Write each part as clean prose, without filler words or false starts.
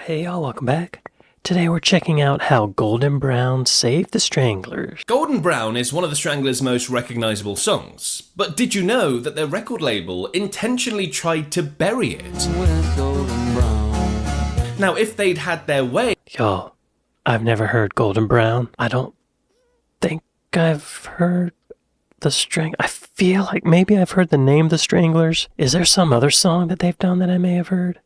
Hey y'all, welcome back. Today we're checking out how Golden Brown saved the Stranglers. Golden Brown is one of the Stranglers' most recognisable songs, but did you know that their record label intentionally tried to bury it? Now, if they'd had their way... Y'all, I've never heard Golden Brown. I don't think I've heard the I feel like maybe I've heard the name The Stranglers. Is there some other song that they've done that I may have heard?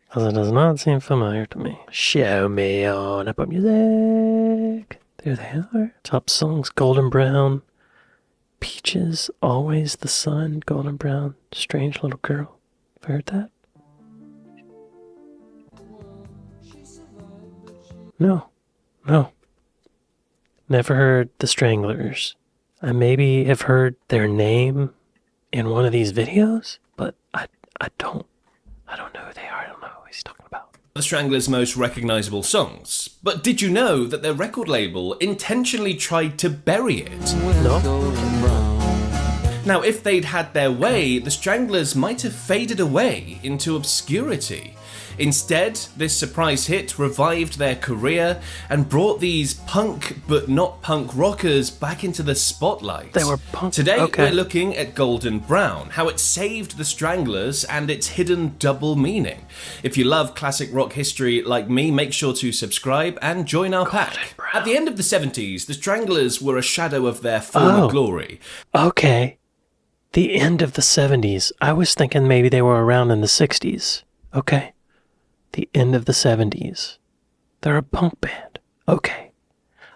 Because it does not seem familiar to me. Show me on Apple Music. There they are. Top songs, Golden Brown, Peaches, Always the Sun, Golden Brown, Strange Little Girl. Have you heard that? No. Never heard the Stranglers. I maybe have heard their name in one of these videos, but I don't know who they are. I don't know who he's talking about. The Stranglers' most recognisable songs, but did you know that their record label intentionally tried to bury it? No? Now, if they'd had their way, the Stranglers might have faded away into obscurity. Instead, this surprise hit revived their career and brought these punk but not punk rockers back into the spotlight. They were punk. Today, okay. We're looking at Golden Brown, how it saved the Stranglers and its hidden double meaning. If you love classic rock history like me, make sure to subscribe and join our pack. Brown. At the end of the 70s, the Stranglers were a shadow of their former glory. Okay. The end of the 70s. I was thinking maybe they were around in the 60s. Okay. The end of the 70s. They're a punk band. Okay.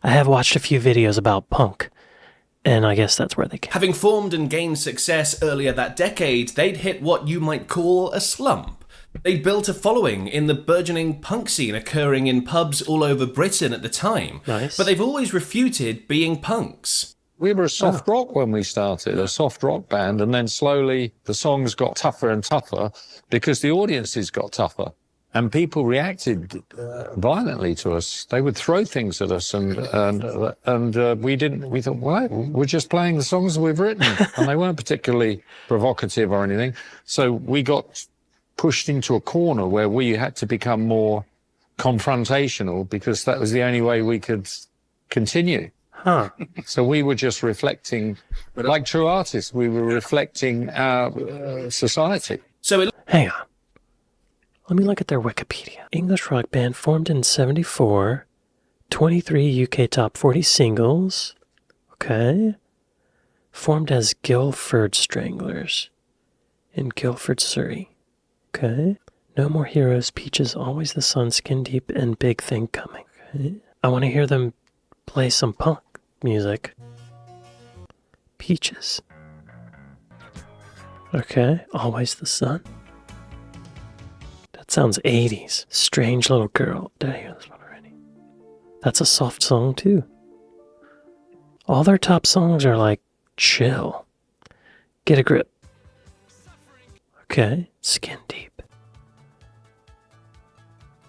I have watched a few videos about punk, and I guess that's where they came. Having formed and gained success earlier that decade, they'd hit what you might call a slump. They'd built a following in the burgeoning punk scene occurring in pubs all over Britain at the time. Nice. But they've always refuted being punks. We were a soft rock when we started, a soft rock band, and then slowly the songs got tougher and tougher because the audiences got tougher. And people reacted violently to us. They would throw things at us, and we didn't. We thought, well, we're just playing the songs we've written, and they weren't particularly provocative or anything. So we got pushed into a corner where we had to become more confrontational because that was the only way we could continue. Huh. So we were just reflecting, like true artists, we were reflecting our society. Hang on. Let me look at their Wikipedia. English rock band formed in 74. 23 UK top 40 singles. Okay. Formed as Guildford Stranglers in Guildford, Surrey. Okay. No More Heroes, Peaches, Always the Sun, Skin Deep, and Big Thing Coming. Okay. I want to hear them play some punk music. Peaches. Okay. Always the Sun. That sounds 80s. Strange Little Girl. Did I hear this one already? That's a soft song too. All their top songs are like chill. Get a Grip. Okay. Skin Deep.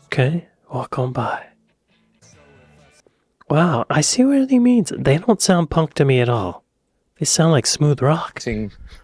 Okay. Walk On By. Wow, I see what he means. They don't sound punk to me at all. They sound like smooth rock.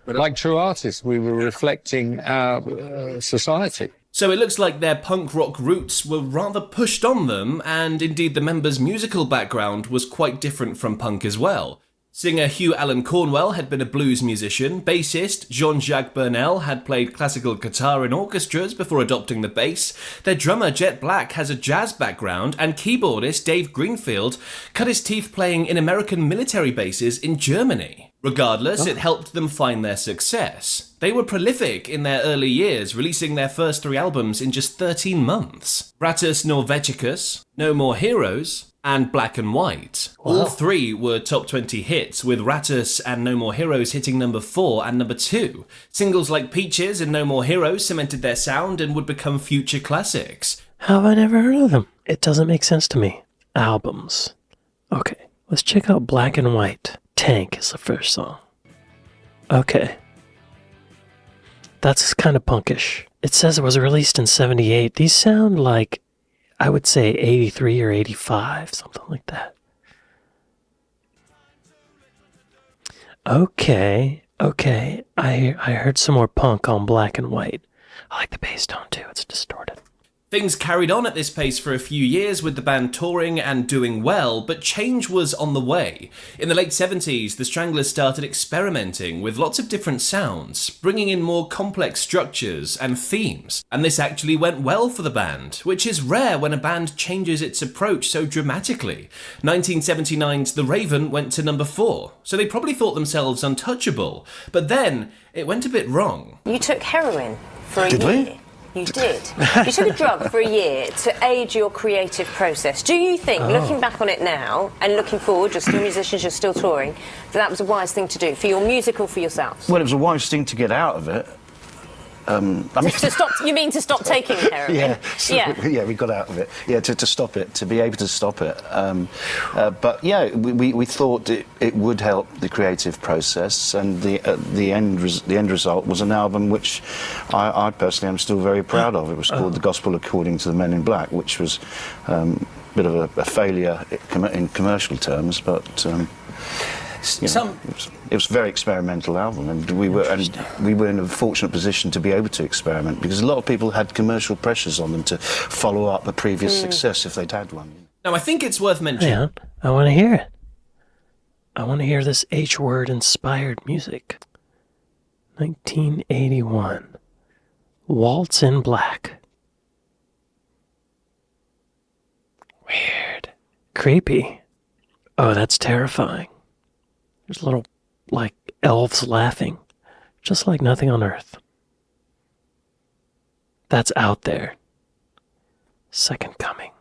Like true artists, we were reflecting our society. So it looks like their punk rock roots were rather pushed on them, and indeed the members' musical background was quite different from punk as well. Singer Hugh Allen Cornwell had been a blues musician, bassist Jean-Jacques Burnel had played classical guitar in orchestras before adopting the bass, their drummer Jet Black has a jazz background, and keyboardist Dave Greenfield cut his teeth playing in American military bases in Germany. Regardless, it helped them find their success. They were prolific in their early years, releasing their first 3 albums in just 13 months. Ratus Norvegicus, No More Heroes, and Black and White. Wow. All 3 were top 20 hits, with Ratus and No More Heroes hitting number 4 and number 2. Singles like Peaches and No More Heroes cemented their sound and would become future classics. How have I never heard of them? It doesn't make sense to me. Albums. Okay, let's check out Black and White. Tank is the first song. Okay. That's kind of punkish. It says it was released in 78. These sound like, I would say 83 or 85, something like that. Okay. I heard some more punk on Black and White. I like the bass tone too, it's distorted. Things carried on at this pace for a few years with the band touring and doing well, but change was on the way. In the late 70s, the Stranglers started experimenting with lots of different sounds, bringing in more complex structures and themes. And this actually went well for the band, which is rare when a band changes its approach so dramatically. 1979's The Raven went to number 4, so they probably thought themselves untouchable. But then, it went a bit wrong. You took heroin for a year. Did we? You did. You took a drug for a year to aid your creative process. Do you think, looking back on it now and looking forward, you're still musicians, you're still touring, that was a wise thing to do for your music or for yourselves? Well, it was a wise thing to get out of it. I mean, To stop, you mean to stop taking heroin? yeah, we got out of it. Yeah, to stop it, to be able to stop it. But yeah, we thought it would help the creative process, and the end result was an album which I personally am still very proud of. It was called The Gospel According to the Men in Black, which was a bit of a failure in commercial terms, but. It was a very experimental album, and we were in a fortunate position to be able to experiment, because a lot of people had commercial pressures on them to follow up a previous success if they'd had one. Now, I think it's worth mentioning. Yeah, I want to hear it. I want to hear this H-word inspired music. 1981. Waltz in Black. Weird. Creepy. Oh, that's terrifying. There's little, like, elves laughing, just like nothing on earth. That's out there. Second Coming.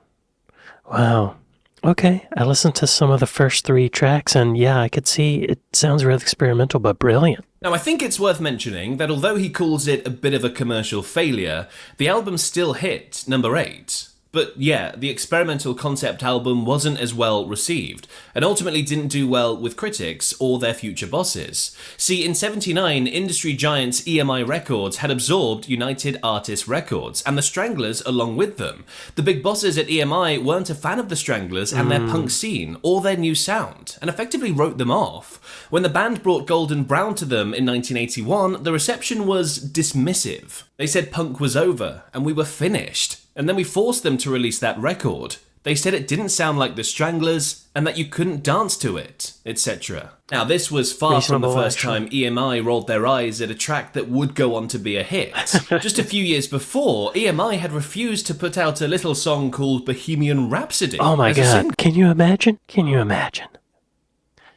Wow. Okay, I listened to some of the first 3 tracks, and yeah, I could see it sounds really experimental, but brilliant. Now, I think it's worth mentioning that although he calls it a bit of a commercial failure, the album still hit number 8. But yeah, the experimental concept album wasn't as well received, and ultimately didn't do well with critics or their future bosses. See, in '79, industry giants EMI Records had absorbed United Artists Records, and the Stranglers along with them. The big bosses at EMI weren't a fan of the Stranglers and their punk scene, or their new sound, and effectively wrote them off. When the band brought Golden Brown to them in 1981, the reception was dismissive. They said punk was over, and we were finished. And then we forced them to release that record. They said it didn't sound like the Stranglers, and that you couldn't dance to it, etc. Now, this was far from the first time EMI rolled their eyes at a track that would go on to be a hit. Just a few years before, EMI had refused to put out a little song called Bohemian Rhapsody. Oh my God, can you imagine? Can you imagine?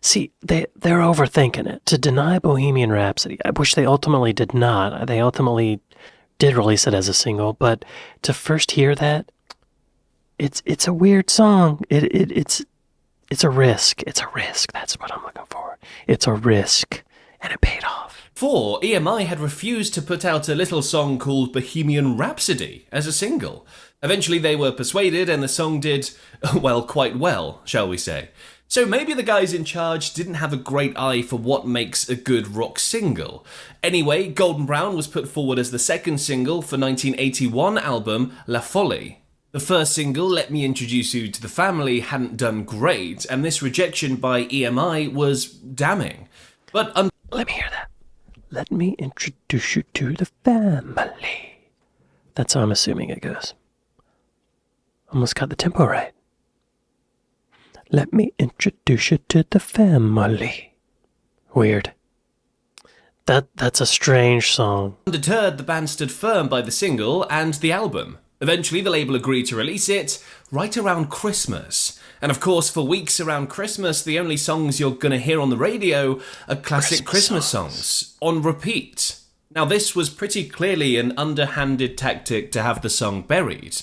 See, they're overthinking it. To deny Bohemian Rhapsody, I wish they ultimately did not. They ultimately did release it as a single, but to first hear that, it's a weird song. It's a risk. It's a risk. That's what I'm looking for. It's a risk, and it paid off. 4, EMI had refused to put out a little song called Bohemian Rhapsody as a single. Eventually they were persuaded, and the song did, well, quite well, shall we say. So maybe the guys in charge didn't have a great eye for what makes a good rock single. Anyway, Golden Brown was put forward as the second single for 1981 album La Folie. The first single, Let Me Introduce You to the Family, hadn't done great, and this rejection by EMI was damning. But let me hear that. Let me introduce you to the family. That's how I'm assuming it goes. Almost got the tempo right. Let me introduce you to the family. Weird. That's a strange song. Undeterred, the band stood firm by the single and the album. Eventually, the label agreed to release it right around Christmas. And of course, for weeks around Christmas, the only songs you're gonna hear on the radio are classic Christmas songs on repeat. Now, this was pretty clearly an underhanded tactic to have the song buried.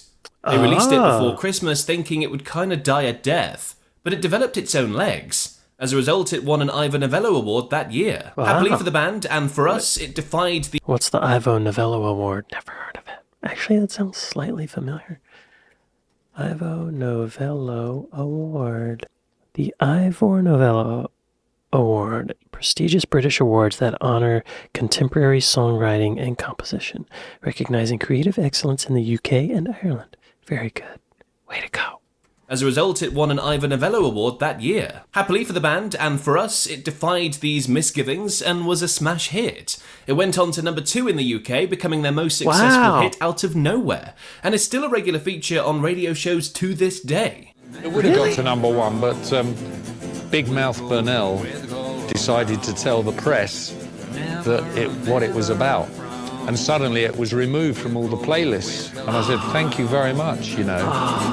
They released it before Christmas, thinking it would kind of die a death. But it developed its own legs. As a result, it won an Ivor Novello Award that year. Wow. Happily for the band, and for us, it defied the... What's the Ivor Novello Award? Never heard of it. Actually, that sounds slightly familiar. Ivor Novello Award. The Ivor Novello Award. Prestigious British awards that honor contemporary songwriting and composition, recognizing creative excellence in the UK and Ireland. Very good. Way to go. As a result, it won an Ivor Novello Award that year. Happily for the band, and for us, it defied these misgivings and was a smash hit. It went on to number 2 in the UK, becoming their most successful Wow. hit out of nowhere, and is still a regular feature on radio shows to this day. It would have got to number 1, but Big Mouth Burnell decided to tell the press what it was about. And suddenly it was removed from all the playlists. And I said, thank you very much, you know.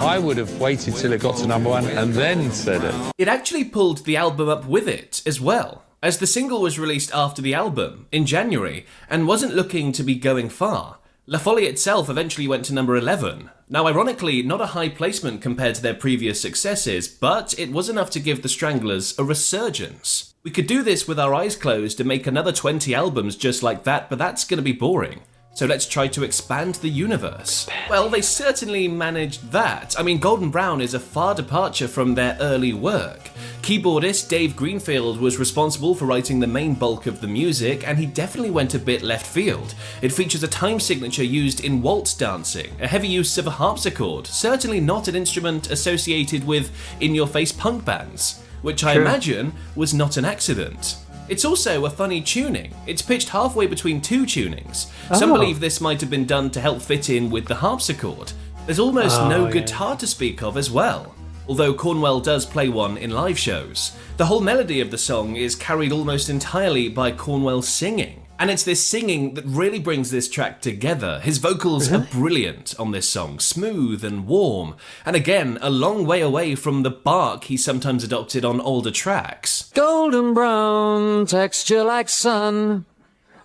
I would have waited till it got to number 1 and then said it. It actually pulled the album up with it as well, as the single was released after the album, in January, and wasn't looking to be going far. La Folie itself eventually went to number 11. Now, ironically, not a high placement compared to their previous successes, but it was enough to give the Stranglers a resurgence. We could do this with our eyes closed and make another 20 albums just like that, but that's going to be boring. So let's try to expand the universe. Well, they certainly managed that. I mean, Golden Brown is a far departure from their early work. Keyboardist Dave Greenfield was responsible for writing the main bulk of the music, and he definitely went a bit left field. It features a time signature used in waltz dancing, a heavy use of a harpsichord, certainly not an instrument associated with in-your-face punk bands, which I imagine was not an accident. It's also a funny tuning. It's pitched halfway between 2 tunings. Some believe this might have been done to help fit in with the harpsichord. There's almost no guitar to speak of as well, although Cornwell does play one in live shows. The whole melody of the song is carried almost entirely by Cornwell singing. And it's this singing that really brings this track together. His vocals are brilliant on this song, smooth and warm, and again, a long way away from the bark he sometimes adopted on older tracks. Golden brown, texture like sun,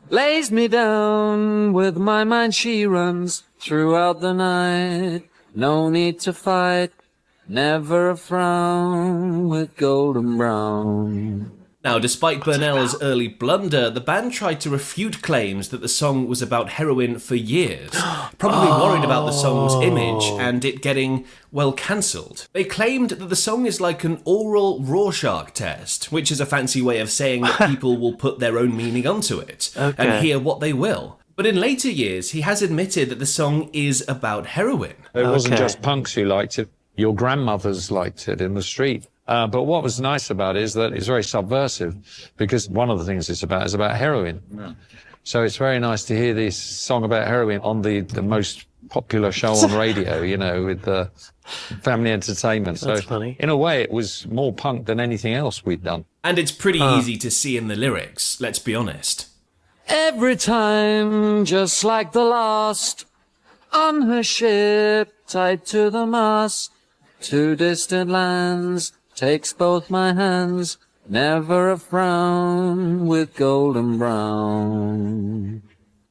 lays me down, with my mind she runs throughout the night. No need to fight, never a frown with golden brown. Now, despite Burnell's early blunder, the band tried to refute claims that the song was about heroin for years, probably worried about the song's image and it getting, well, cancelled. They claimed that the song is like an oral Rorschach test, which is a fancy way of saying that people will put their own meaning onto it and hear what they will. But in later years, he has admitted that the song is about heroin. It wasn't just punks who liked it. Your grandmothers liked it in the street. But what was nice about it is that it's very subversive, because one of the things it's about is about heroin. Yeah. So it's very nice to hear this song about heroin on the most popular show on radio, you know, with the family entertainment. So That's funny. In a way, it was more punk than anything else we'd done. And it's pretty easy to see in the lyrics, let's be honest. Every time, just like the last, on her ship, tied to the mast, to distant lands, takes both my hands, never a frown with golden brown.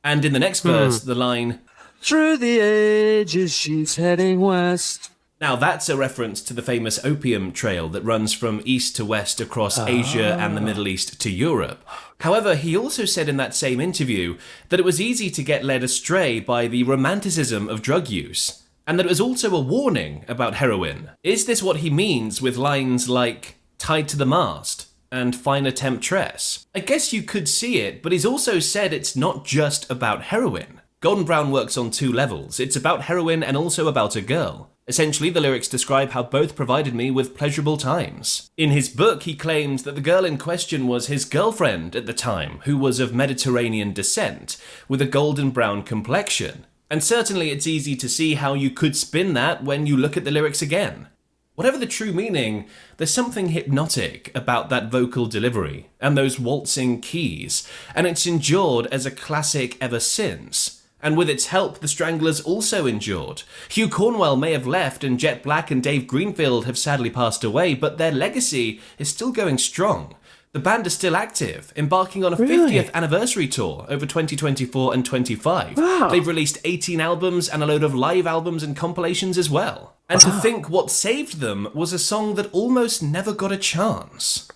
And in the next verse, the line, Through the ages she's heading west. now that's a reference to the famous opium trail that runs from east to west across Asia and the Middle East to Europe. However, he also said in that same interview that it was easy to get led astray by the romanticism of drug use, and that it was also a warning about heroin. Is this what he means with lines like tied to the mast and finer temptress? I guess you could see it, but he's also said it's not just about heroin. Golden Brown works on 2 levels. It's about heroin and also about a girl. Essentially, the lyrics describe how both provided me with pleasurable times. In his book, he claims that the girl in question was his girlfriend at the time, who was of Mediterranean descent, with a golden brown complexion. And certainly it's easy to see how you could spin that when you look at the lyrics again. Whatever the true meaning, there's something hypnotic about that vocal delivery and those waltzing keys, and it's endured as a classic ever since. And with its help, the Stranglers also endured. Hugh Cornwell may have left and Jet Black and Dave Greenfield have sadly passed away, but their legacy is still going strong. The band is still active, embarking on a 50th anniversary tour over 2024 and 25. Wow. They've released 18 albums and a load of live albums and compilations as well. And to think what saved them was a song that almost never got a chance.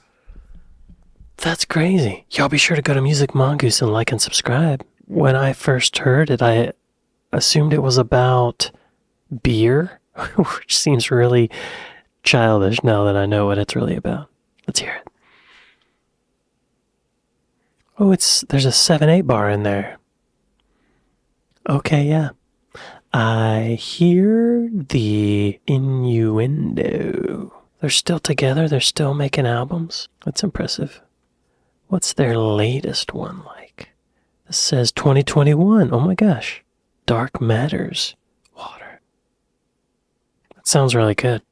That's crazy. Y'all be sure to go to Music Mongoose and like and subscribe. When I first heard it, I assumed it was about beer, which seems really childish now that I know what it's really about. Let's hear it. Oh, there's a 7/8 bar in there. Okay, yeah. I hear the innuendo. They're still together. They're still making albums. That's impressive. What's their latest one like? This says 2021. Oh my gosh. Dark Matters. Water. That sounds really good.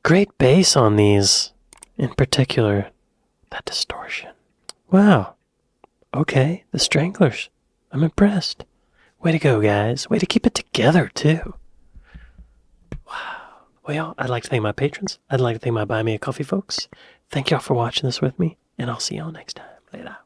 Great bass on these. In particular, that distortion. Wow. Okay, the Stranglers. I'm impressed. Way to go, guys. Way to keep it together, too. Wow. Well, I'd like to thank my patrons. I'd like to thank my Buy Me a Coffee folks. Thank y'all for watching this with me, and I'll see y'all next time. Later.